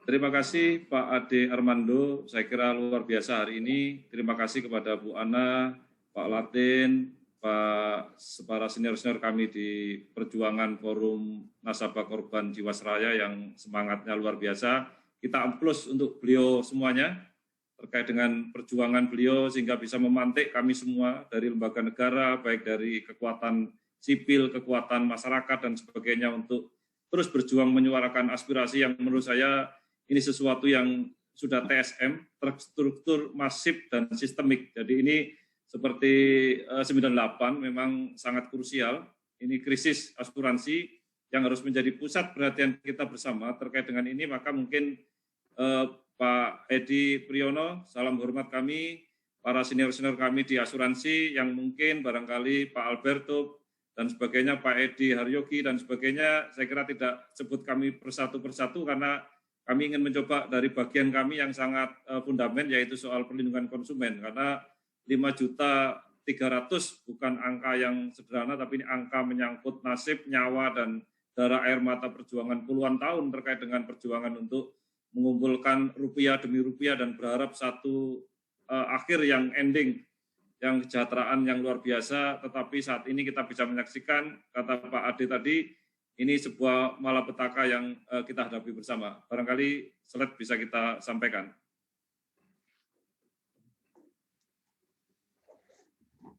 Terima kasih Pak Ade Armando, saya kira luar biasa hari ini. Terima kasih kepada Bu Ana, Pak Latin, para senior-senior kami di perjuangan Forum Nasabah Korban Jiwasraya yang semangatnya luar biasa. Kita aplaus untuk beliau semuanya terkait dengan perjuangan beliau sehingga bisa memantik kami semua dari lembaga negara, baik dari kekuatan sipil, kekuatan masyarakat, dan sebagainya untuk terus berjuang menyuarakan aspirasi yang menurut saya ini sesuatu yang sudah TSM, terstruktur, masif, dan sistemik. Jadi ini seperti 98 memang sangat krusial. Ini krisis asuransi yang harus menjadi pusat perhatian kita bersama terkait dengan ini. Maka mungkin Pak Edi Priyono, salam hormat kami, para senior-senior kami di asuransi yang mungkin barangkali Pak Alberto dan sebagainya, Pak Edi Haryogi dan sebagainya, saya kira tidak sebut kami persatu karena kami ingin mencoba dari bagian kami yang sangat fundament, yaitu soal perlindungan konsumen. Karena 5.300.000 bukan angka yang sederhana, tapi ini angka menyangkut nasib, nyawa, dan darah air mata perjuangan puluhan tahun terkait dengan perjuangan untuk mengumpulkan rupiah demi rupiah dan berharap satu akhir yang ending, yang kesejahteraan yang luar biasa. Tetapi saat ini kita bisa menyaksikan, kata Pak Ade tadi, ini sebuah malapetaka yang kita hadapi bersama. Barangkali slide bisa kita sampaikan.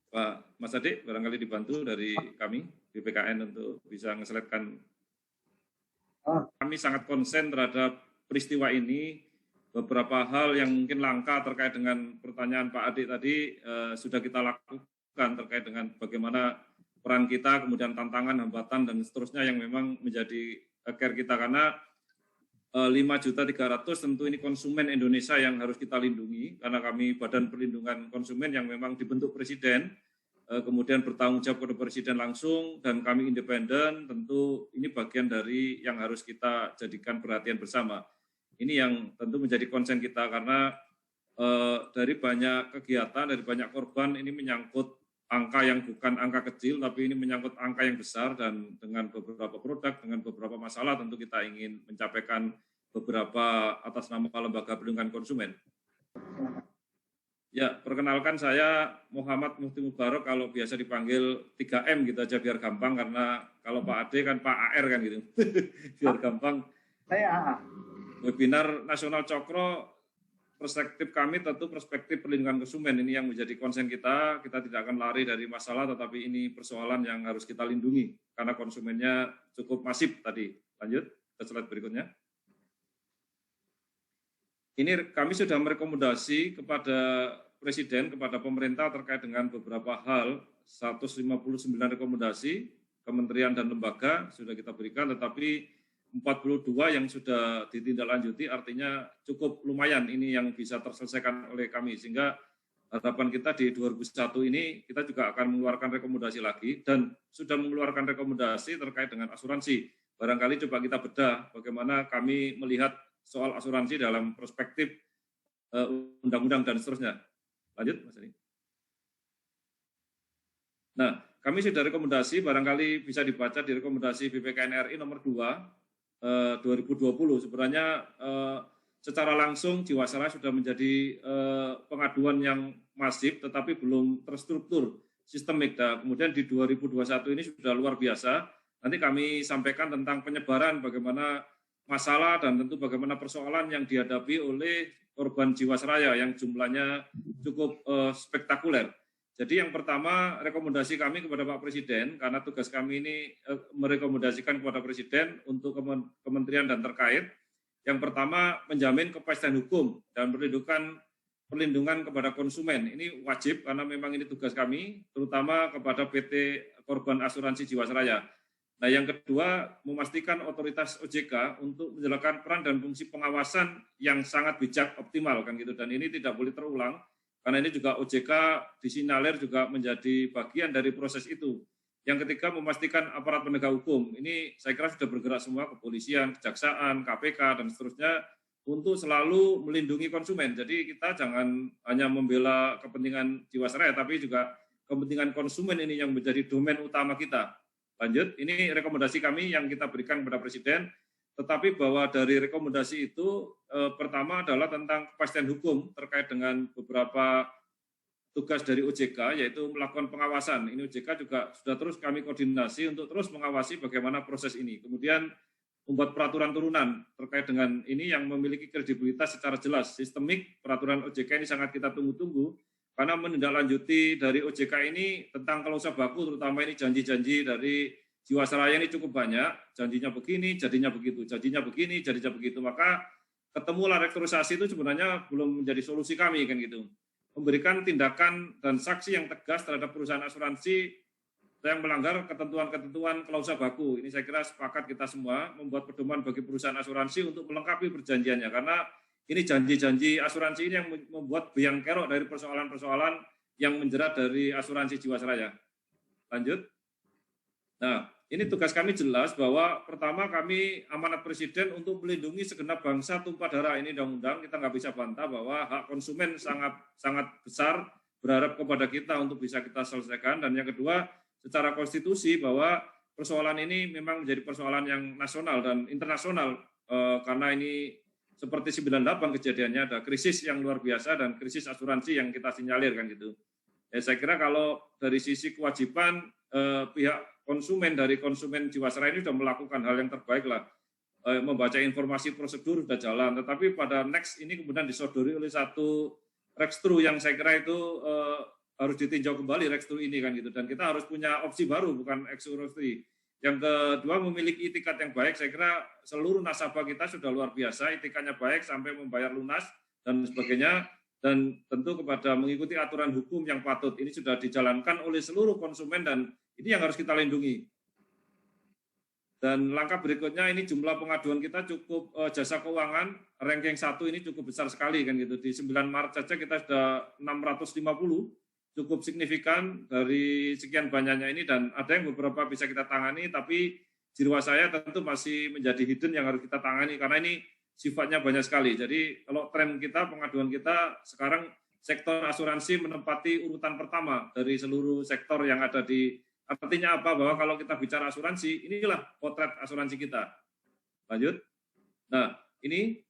Pak Mas Ade, barangkali dibantu dari kami, BPKN, untuk bisa nge-slide-kan. Kami sangat konsen terhadap peristiwa ini. Beberapa hal yang mungkin langka terkait dengan pertanyaan Pak Ade tadi sudah kita lakukan terkait dengan bagaimana peran kita, kemudian tantangan, hambatan, dan seterusnya yang memang menjadi care kita. Karena 5.300.000 tentu ini konsumen Indonesia yang harus kita lindungi, karena kami Badan Perlindungan Konsumen yang memang dibentuk Presiden, kemudian bertanggung jawab kepada Presiden langsung, dan kami independen, tentu ini bagian dari yang harus kita jadikan perhatian bersama. Ini yang tentu menjadi konsen kita, karena dari banyak kegiatan, dari banyak korban, ini menyangkut angka yang bukan angka kecil, tapi ini menyangkut angka yang besar, dan dengan beberapa produk, dengan beberapa masalah, tentu kita ingin mencapaikan beberapa atas nama Lembaga Perlindungan Konsumen. Ya, perkenalkan saya Muhammad Mufti Mubarok, kalau biasa dipanggil 3M gitu aja biar gampang, karena kalau Pak Ade kan Pak AR kan gitu, biar gampang. Saya AA. Webinar Nasional Cokro, perspektif kami tentu perspektif perlindungan konsumen, ini yang menjadi konsen kita. Kita tidak akan lari dari masalah, tetapi ini persoalan yang harus kita lindungi karena konsumennya cukup masif tadi. Lanjut ke slide berikutnya. Ini kami sudah merekomendasi kepada Presiden, kepada pemerintah terkait dengan beberapa hal, 159 rekomendasi kementerian dan lembaga sudah kita berikan, tetapi 42 yang sudah ditindaklanjuti, artinya cukup lumayan ini yang bisa terselesaikan oleh kami, sehingga harapan kita di 2001 ini kita juga akan mengeluarkan rekomendasi lagi, dan sudah mengeluarkan rekomendasi terkait dengan asuransi. Barangkali coba kita bedah bagaimana kami melihat soal asuransi dalam perspektif undang-undang dan seterusnya. Lanjut, Mas Adi. Nah, kami sudah rekomendasi, barangkali bisa dibaca di rekomendasi BPKN RI nomor 2, 2020. Sebenarnya secara langsung Jiwasraya sudah menjadi pengaduan yang masif, tetapi belum terstruktur sistemik. Dan kemudian di 2021 ini sudah luar biasa. Nanti kami sampaikan tentang penyebaran, bagaimana masalah dan tentu bagaimana persoalan yang dihadapi oleh korban Jiwasraya yang jumlahnya cukup spektakuler. Jadi yang pertama, rekomendasi kami kepada Pak Presiden, karena tugas kami ini merekomendasikan kepada Presiden untuk kementerian dan terkait. Yang pertama, menjamin kepastian hukum dan perlindungan kepada konsumen. Ini wajib karena memang ini tugas kami, terutama kepada PT Korban Asuransi Jiwasraya. Nah, yang kedua, memastikan otoritas OJK untuk menjalankan peran dan fungsi pengawasan yang sangat bijak, optimal kan gitu. Dan ini tidak boleh terulang. Karena ini juga OJK disinyalir juga menjadi bagian dari proses itu. Yang ketiga, memastikan aparat penegak hukum. Ini saya kira sudah bergerak semua, kepolisian, kejaksaan, KPK, dan seterusnya, untuk selalu melindungi konsumen. Jadi kita jangan hanya membela kepentingan Jiwasraya, tapi juga kepentingan konsumen ini yang menjadi domain utama kita. Lanjut, ini rekomendasi kami yang kita berikan kepada Presiden. tetapi bahwa dari rekomendasi itu pertama adalah tentang kepastian hukum terkait dengan beberapa tugas dari OJK, yaitu melakukan pengawasan. Ini OJK juga sudah terus kami koordinasi untuk terus mengawasi bagaimana proses ini. Kemudian membuat peraturan turunan terkait dengan ini yang memiliki kredibilitas secara jelas, sistemik. Peraturan OJK ini sangat kita tunggu-tunggu, karena menindaklanjuti dari OJK ini tentang klausa baku, terutama ini janji-janji dari Jiwasraya ini cukup banyak, janjinya begini, jadinya begitu, janjinya begini, jadinya begitu. Maka ketemulah restrukturisasi itu sebenarnya belum menjadi solusi kami kan gitu. Memberikan tindakan dan sanksi yang tegas terhadap perusahaan asuransi yang melanggar ketentuan-ketentuan klausa baku. Ini saya kira sepakat kita semua membuat pedoman bagi perusahaan asuransi untuk melengkapi perjanjiannya, karena ini janji-janji asuransi ini yang membuat biang kerok dari persoalan-persoalan yang menjerat dari asuransi Jiwasraya. Lanjut. Nah, ini tugas kami jelas bahwa pertama kami amanat Presiden untuk melindungi segenap bangsa tumpah darah. Ini undang-undang, kita nggak bisa bantah bahwa hak konsumen sangat besar, berharap kepada kita untuk bisa kita selesaikan. Dan yang kedua, secara konstitusi bahwa persoalan ini memang menjadi persoalan yang nasional dan internasional, karena ini seperti 98 kejadiannya, ada krisis yang luar biasa dan krisis asuransi yang kita sinyalir kan gitu. Ya, saya kira kalau dari sisi kewajiban pihak konsumen dari konsumen Jiwasraya ini sudah melakukan hal yang terbaik lah, membaca informasi prosedur sudah jalan, tetapi pada next ini kemudian disodori oleh satu rekstru yang saya kira itu harus ditinjau kembali rekstru ini kan gitu, dan kita harus punya opsi baru bukan eksekusi. Yang kedua memiliki itikat yang baik, saya kira seluruh nasabah kita sudah luar biasa, itikatnya baik sampai membayar lunas dan sebagainya, dan tentu kepada mengikuti aturan hukum yang patut. Ini sudah dijalankan oleh seluruh konsumen dan ini yang harus kita lindungi. Dan langkah berikutnya ini jumlah pengaduan kita cukup, jasa keuangan ranking 1 ini cukup besar sekali kan gitu. Di 9 Maret saja kita sudah 650, cukup signifikan dari sekian banyaknya ini, dan ada yang beberapa bisa kita tangani, tapi Jiwasraya tentu masih menjadi hidden yang harus kita tangani karena ini sifatnya banyak sekali. Jadi kalau tren kita, pengaduan kita sekarang sektor asuransi menempati urutan pertama dari seluruh sektor yang ada di. Artinya apa? Bahwa kalau kita bicara asuransi, inilah potret asuransi kita. Lanjut. Nah, ini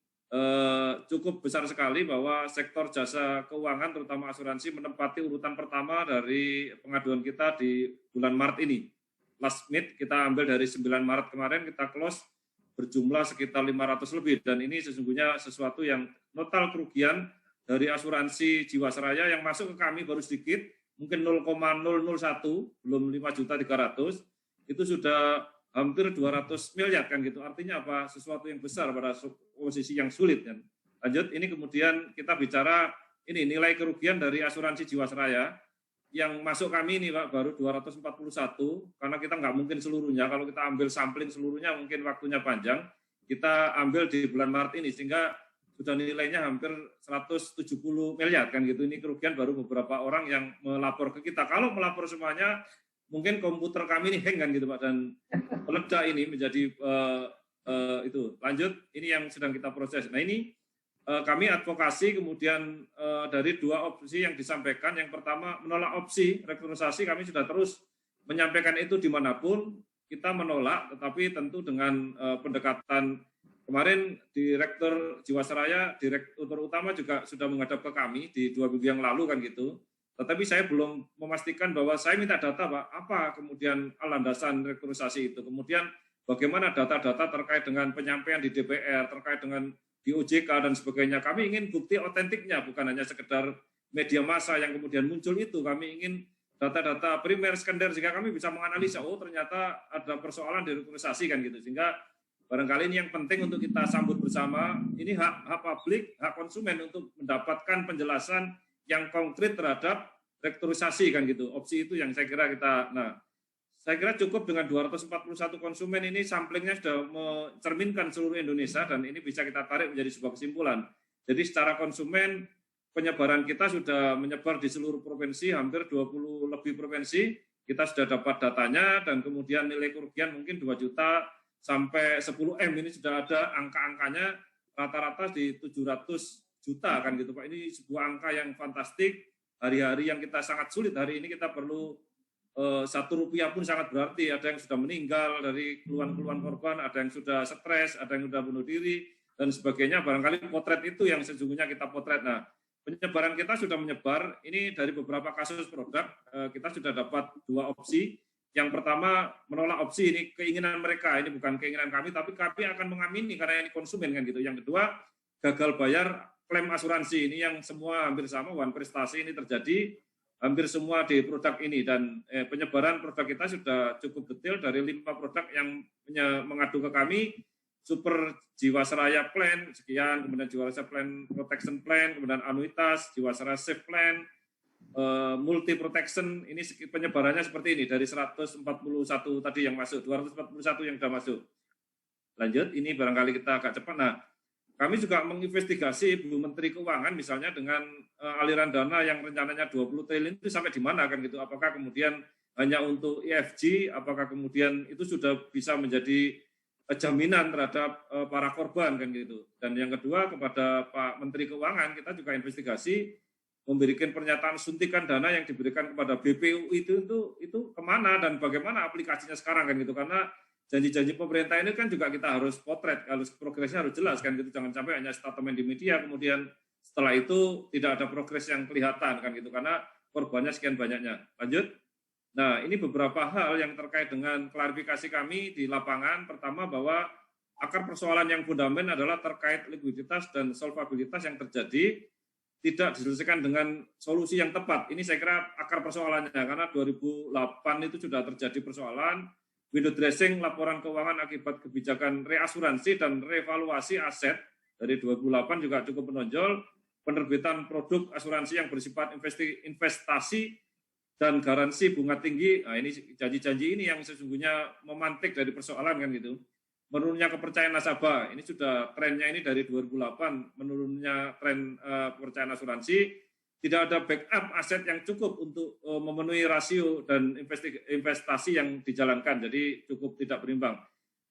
cukup besar sekali bahwa sektor jasa keuangan, terutama asuransi, menempati urutan pertama dari pengaduan kita di bulan Maret ini. Last meet kita ambil dari 9 Maret kemarin, kita close berjumlah sekitar 500 lebih. Dan ini sesungguhnya sesuatu yang total kerugian dari asuransi Jiwasraya yang masuk ke kami baru sedikit, mungkin 0,001, belum 5.300.000, itu sudah hampir 200 miliar kan gitu. Artinya apa? Sesuatu yang besar pada posisi yang sulit kan. Lanjut, ini kemudian kita bicara ini nilai kerugian dari asuransi Jiwasraya yang masuk kami ini Pak baru 241, karena kita nggak mungkin seluruhnya. Kalau kita ambil sampling seluruhnya mungkin waktunya panjang. Kita ambil di bulan Maret ini sehingga sudah nilainya hampir 170 miliar kan gitu. Ini kerugian baru beberapa orang yang melapor ke kita. Kalau melapor semuanya, mungkin komputer kami ini hang kan gitu Pak, dan meledak ini menjadi itu. Lanjut, ini yang sedang kita proses. Nah ini kami advokasi kemudian dari dua opsi yang disampaikan. Yang pertama menolak opsi restrukturisasi, kami sudah terus menyampaikan itu dimanapun kita menolak, tetapi tentu dengan pendekatan. Kemarin Direktur Jiwasraya, Direktur Utama juga sudah menghadap ke kami di 2 minggu yang lalu kan gitu. Tetapi saya belum memastikan bahwa saya minta data Pak, apa kemudian landasan restrukturisasi itu. Kemudian bagaimana data-data terkait dengan penyampaian di DPR, terkait dengan di OJK dan sebagainya. Kami ingin bukti otentiknya, bukan hanya sekedar media massa yang kemudian muncul itu. Kami ingin data-data primer, sekunder, sehingga kami bisa menganalisa, oh ternyata ada persoalan di restrukturisasi kan gitu. Sehingga barangkali ini yang penting untuk kita sambut bersama, ini hak publik, hak konsumen untuk mendapatkan penjelasan yang konkret terhadap restrukturisasi kan gitu. Opsi itu yang saya kira kita, nah saya kira cukup dengan 241 konsumen ini, samplingnya sudah mencerminkan seluruh Indonesia dan ini bisa kita tarik menjadi sebuah kesimpulan. Jadi secara konsumen, penyebaran kita sudah menyebar di seluruh provinsi, hampir 20 lebih provinsi, kita sudah dapat datanya dan kemudian nilai kerugian mungkin 2 juta sampai 10 M ini sudah ada angka-angkanya, rata-rata di 700 juta kan gitu Pak. Ini sebuah angka yang fantastik, hari-hari yang kita sangat sulit, hari ini kita perlu Rp1 pun sangat berarti. Ada yang sudah meninggal dari keluhan-keluhan korban, ada yang sudah stres, ada yang sudah bunuh diri, dan sebagainya. Barangkali potret itu yang sesungguhnya kita potret. Nah, penyebaran kita sudah menyebar. Ini dari beberapa kasus produk, kita sudah dapat 2 opsi. Yang pertama, menolak opsi, ini keinginan mereka, ini bukan keinginan kami, tapi kami akan mengamini karena ini konsumen kan gitu. Yang kedua, gagal bayar klaim asuransi, ini yang semua hampir sama, One Prestasi ini terjadi hampir semua di produk ini, dan penyebaran produk kita sudah cukup detail dari 5 produk yang mengadu ke kami. Super Jiwasraya Plan sekian, kemudian Jiwasraya Plan Protection Plan, kemudian anuitas, Jiwasraya Safe Plan, multi protection, ini penyebarannya seperti ini dari 141 tadi yang masuk, 241 yang sudah masuk. Lanjut, ini barangkali kita agak cepat. Nah, kami juga menginvestigasi Bu Menteri Keuangan misalnya dengan aliran dana yang rencananya 20 triliun itu sampai di mana kan gitu. Apakah kemudian hanya untuk EFG, apakah kemudian itu sudah bisa menjadi jaminan terhadap para korban kan gitu. Dan yang kedua, kepada Pak Menteri Keuangan kita juga investigasi memberikan pernyataan suntikan dana yang diberikan kepada BPU itu kemana dan bagaimana aplikasinya sekarang kan gitu, karena janji-janji pemerintah ini kan juga kita harus potret, harus progresnya harus jelas kan gitu, jangan sampai hanya statement di media kemudian setelah itu tidak ada progres yang kelihatan kan gitu, karena korbannya sekian banyaknya. Lanjut. Nah, ini beberapa hal yang terkait dengan klarifikasi kami di lapangan. Pertama, bahwa akar persoalan yang fundamental adalah terkait likuiditas dan solvabilitas yang terjadi tidak diselesaikan dengan solusi yang tepat. Ini saya kira akar persoalannya, karena 2008 itu sudah terjadi persoalan window dressing laporan keuangan akibat kebijakan reasuransi dan revaluasi aset dari 2008 juga cukup menonjol, penerbitan produk asuransi yang bersifat investasi dan garansi bunga tinggi. Nah, ini janji-janji ini yang sesungguhnya memantik dari persoalan kan gitu. Menurunnya kepercayaan nasabah, ini sudah trennya ini dari 2008, menurunnya tren kepercayaan asuransi, tidak ada backup aset yang cukup untuk memenuhi rasio dan investasi yang dijalankan, jadi cukup tidak berimbang.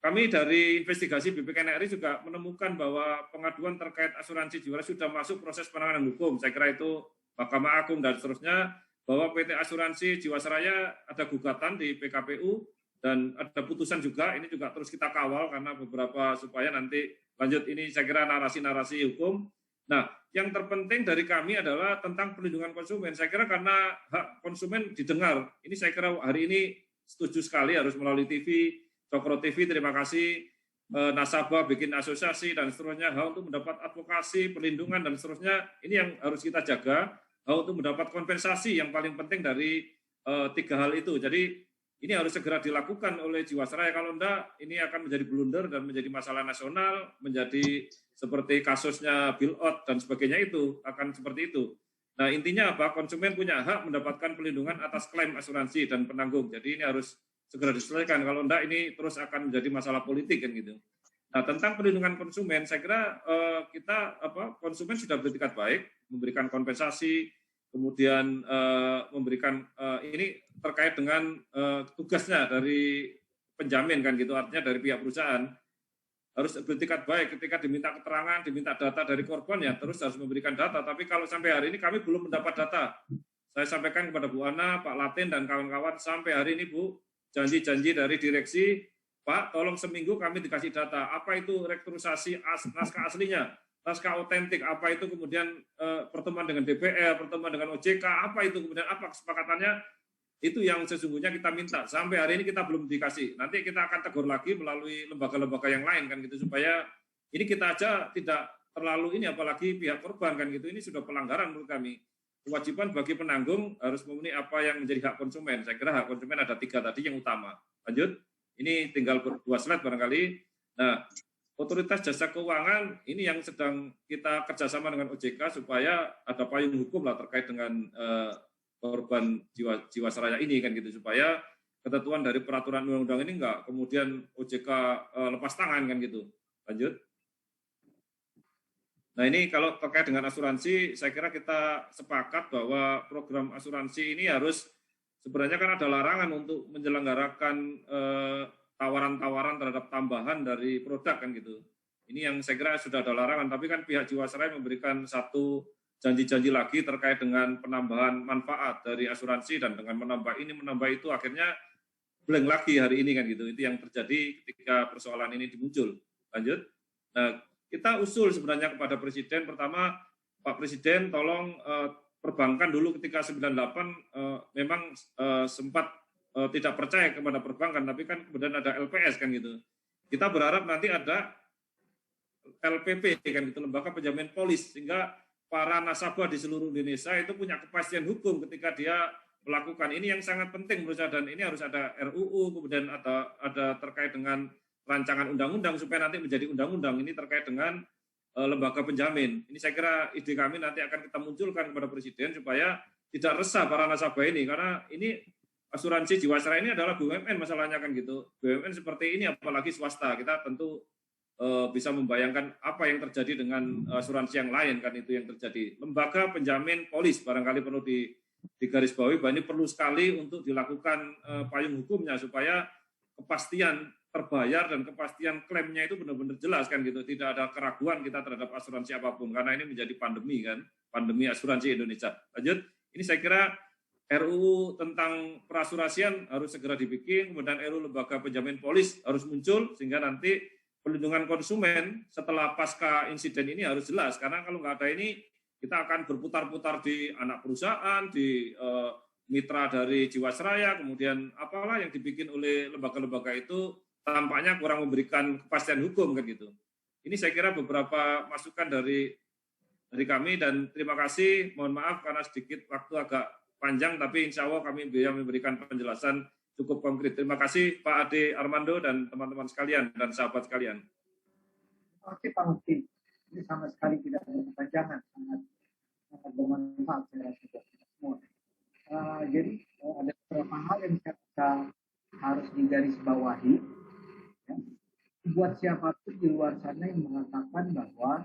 Kami dari investigasi BPKNRI juga menemukan bahwa pengaduan terkait asuransi jiwa sudah masuk proses penanganan hukum, saya kira itu Mahkamah Agung dan seterusnya, bahwa PT Asuransi Jiwasraya ada gugatan di PKPU, dan ada putusan juga, ini juga terus kita kawal karena beberapa supaya nanti lanjut, ini saya kira narasi-narasi hukum. Nah, yang terpenting dari kami adalah tentang perlindungan konsumen. Saya kira karena hak konsumen didengar, ini saya kira hari ini setuju sekali harus melalui TV, Cokro TV, terima kasih, nasabah bikin asosiasi dan seterusnya, hak untuk mendapat advokasi, perlindungan dan seterusnya, ini yang harus kita jaga, hak untuk mendapat kompensasi yang paling penting dari 3 hal itu. Jadi ini harus segera dilakukan oleh Jiwasraya, kalau enggak ini akan menjadi blunder dan menjadi masalah nasional, menjadi seperti kasusnya bailout dan sebagainya, itu akan seperti itu. Nah, intinya apa? Konsumen punya hak mendapatkan perlindungan atas klaim asuransi dan penanggung. Jadi ini harus segera diselesaikan, kalau enggak ini terus akan menjadi masalah politik kan gitu. Nah, tentang perlindungan konsumen, saya kira kita konsumen sudah beretikat baik, memberikan kompensasi, kemudian memberikan ini terkait dengan tugasnya dari penjamin kan gitu, artinya dari pihak perusahaan harus beretikat baik ketika diminta keterangan, diminta data dari korban ya terus harus memberikan data. Tapi kalau sampai hari ini kami belum mendapat data. Saya sampaikan kepada Bu Ana, Pak Latin dan kawan-kawan sampai hari ini Bu, janji-janji dari direksi, Pak tolong seminggu kami dikasih data. Apa itu restrukturisasi naskah aslinya? Naskah otentik, apa itu kemudian pertemuan dengan DPR, pertemuan dengan OJK, apa itu kemudian apa kesepakatannya, itu yang sesungguhnya kita minta. Sampai hari ini kita belum dikasih. Nanti kita akan tegur lagi melalui lembaga-lembaga yang lain kan gitu, supaya ini kita aja tidak terlalu ini, apalagi pihak korban kan gitu. Ini sudah pelanggaran menurut kami. Kewajiban bagi penanggung harus memenuhi apa yang menjadi hak konsumen. Saya kira hak konsumen ada 3 tadi yang utama. Lanjut, ini tinggal 2 slide barangkali. Nah, Otoritas Jasa Keuangan ini yang sedang kita kerjasama dengan OJK supaya ada payung hukum lah terkait dengan korban Jiwasraya ini kan gitu, supaya ketentuan dari peraturan undang-undang ini enggak kemudian OJK lepas tangan kan gitu. Lanjut. Nah, ini kalau terkait dengan asuransi, saya kira kita sepakat bahwa program asuransi ini harus, sebenarnya kan ada larangan untuk menyelenggarakan tawaran-tawaran terhadap tambahan dari produk kan gitu. Ini yang saya kira sudah ada larangan, tapi kan pihak Jiwasraya memberikan satu janji-janji lagi terkait dengan penambahan manfaat dari asuransi, dan dengan menambah ini menambah itu akhirnya blank lagi hari ini kan gitu. Itu yang terjadi ketika persoalan ini muncul. Lanjut. Nah, kita usul sebenarnya kepada Presiden, pertama Pak Presiden tolong perbankan dulu ketika 98 memang sempat tidak percaya kepada perbankan, tapi kan kemudian ada LPS kan gitu. Kita berharap nanti ada LPP kan gitu, lembaga penjamin polis, sehingga para nasabah di seluruh Indonesia itu punya kepastian hukum ketika dia melakukan ini, yang sangat penting menurut saya, dan ini harus ada RUU, kemudian ada terkait dengan rancangan undang-undang supaya nanti menjadi undang-undang ini terkait dengan lembaga penjamin. Ini saya kira ide kami nanti akan kita munculkan kepada Presiden supaya tidak resah para nasabah ini, karena ini asuransi Jiwasraya ini adalah BUMN masalahnya kan gitu. BUMN seperti ini apalagi swasta, kita tentu bisa membayangkan apa yang terjadi dengan asuransi yang lain kan, itu yang terjadi. Lembaga penjamin polis barangkali perlu digarisbawahi bahwa ini perlu sekali untuk dilakukan payung hukumnya supaya kepastian terbayar dan kepastian klaimnya itu benar-benar jelas kan gitu. Tidak ada keraguan kita terhadap asuransi apapun, karena ini menjadi pandemi kan, pandemi asuransi Indonesia. Lanjut, ini saya kira RUU tentang perasurasian harus segera dibikin, kemudian RUU lembaga penjamin polis harus muncul, sehingga nanti perlindungan konsumen setelah pasca insiden ini harus jelas, karena kalau nggak ada ini kita akan berputar-putar di anak perusahaan, di mitra dari Jiwasraya, kemudian apalah yang dibikin oleh lembaga-lembaga itu tampaknya kurang memberikan kepastian hukum kan gitu. Ini saya kira beberapa masukan dari kami, dan terima kasih. Mohon maaf karena sedikit waktu agak panjang, tapi insya Allah kami bisa memberikan penjelasan cukup konkret. Terima kasih Pak Ade Armando dan teman-teman sekalian dan sahabat sekalian. Oke Pak Mufti, ini sama sekali tidak ada kepanjangan, sangat bermanfaat saya rasa buat kita semua. Jadi ada beberapa hal yang kita harus digarisbawahi. Ya. Buat siapapun di luar sana yang mengatakan bahwa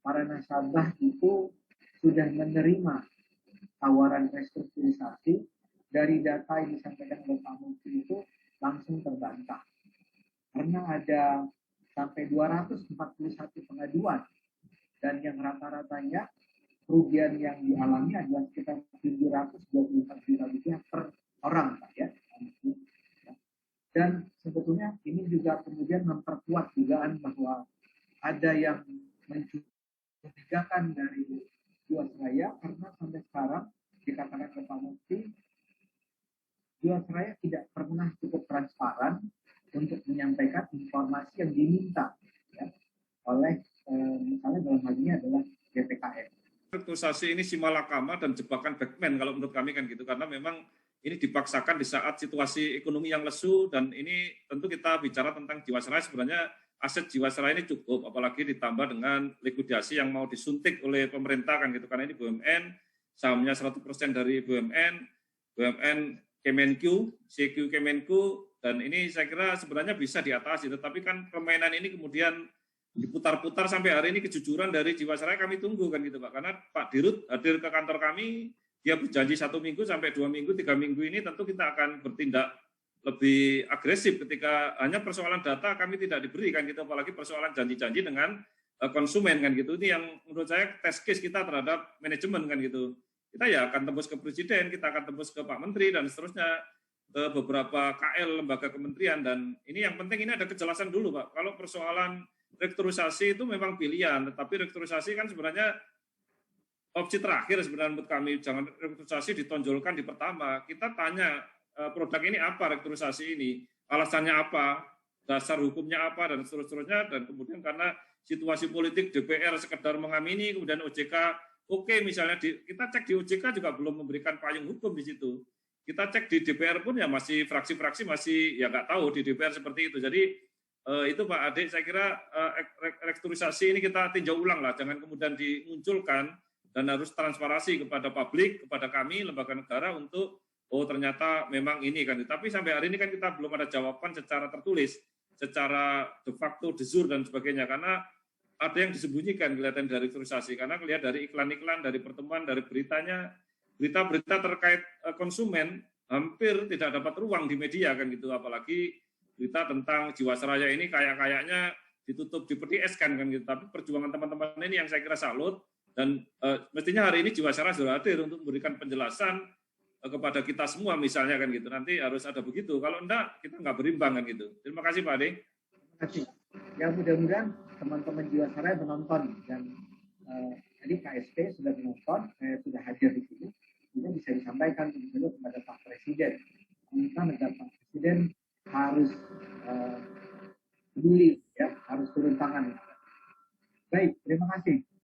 para nasabah itu sudah menerima tawaran restrukturisasi, dari data yang disampaikan oleh Pak Mufti itu langsung terbantah. Karena ada sampai 241 pengaduan, dan yang rata-ratanya kerugian yang dialami adalah sekitar 724 juta rupiah per orang, Pak ya. Dan sebetulnya ini juga kemudian memperkuat dugaan bahwa ada yang mencurigakan dari Jiwasraya, karena sampai sekarang dikatakan oleh Pak Mufti, Jiwasraya tidak pernah cukup transparan untuk menyampaikan informasi yang diminta ya, oleh misalnya dalam hal ini adalah BPKN. Restrukturisasi ini simalakama dan jebakan Batman kalau menurut kami kan gitu, karena memang ini dipaksakan di saat situasi ekonomi yang lesu, dan ini tentu kita bicara tentang Jiwasraya, sebenarnya aset Jiwasraya ini cukup, apalagi ditambah dengan likuidasi yang mau disuntik oleh pemerintah kan gitu, karena ini BUMN, sahamnya 100% dari BUMN Kemenku, CQ Kemenku, dan ini saya kira sebenarnya bisa diatasi, tetapi kan permainan ini kemudian diputar-putar sampai hari ini. Kejujuran dari Jiwasraya kami tunggu kan gitu Pak, karena Pak Dirut hadir ke kantor kami, dia berjanji 1 minggu sampai 2 minggu, 3 minggu ini tentu kita akan bertindak lebih agresif ketika hanya persoalan data kami tidak diberikan gitu, apalagi persoalan janji-janji dengan konsumen kan gitu. Ini yang menurut saya test case kita terhadap manajemen kan gitu. Kita ya akan tembus ke Presiden, kita akan tembus ke Pak Menteri, dan seterusnya ke beberapa KL lembaga kementerian. Dan ini yang penting, ini ada kejelasan dulu Pak. Kalau persoalan restrukturisasi itu memang pilihan, tetapi restrukturisasi kan sebenarnya opsi terakhir sebenarnya menurut kami. Jangan restrukturisasi ditonjolkan di pertama. Kita tanya produk ini apa, restrukturisasi ini, alasannya apa, dasar hukumnya apa, dan seterusnya. Dan kemudian karena situasi politik DPR sekedar mengamini, kemudian OJK oke, misalnya kita cek di OJK juga belum memberikan payung hukum di situ. Kita cek di DPR pun ya masih fraksi-fraksi masih ya nggak tahu di DPR seperti itu. Jadi itu Pak Ade, saya kira restrukturisasi ini kita tinjau ulang lah, jangan kemudian dimunculkan, dan harus transparansi kepada publik, kepada kami lembaga negara untuk oh ternyata memang ini kan. Tapi sampai hari ini kan kita belum ada jawaban secara tertulis, secara de facto, de jure dan sebagainya, karena ada yang disembunyikan kelihatan dari restrukturisasi, karena kelihatan dari iklan-iklan, dari pertemuan, dari beritanya, berita-berita terkait konsumen hampir tidak dapat ruang di media kan gitu, apalagi berita tentang Jiwasraya ini kayaknya ditutup, dipertieskan kan gitu. Tapi perjuangan teman-teman ini yang saya kira salut, Dan mestinya hari ini Jiwasraya sudah hadir untuk memberikan penjelasan kepada kita semua misalnya kan gitu. Nanti harus ada begitu. Kalau enggak, kita nggak berimbang kan gitu. Terima kasih Pak Ade. Terima kasih. Ya mudah-mudahan teman-teman Jiwasraya menonton dan tadi KSP sudah menonton, saya sudah hadir di sini. Ini bisa disampaikan dulu kepada Pak Presiden. Kita negara Pak Presiden harus peduli, ya, harus turun tangan. Baik, terima kasih.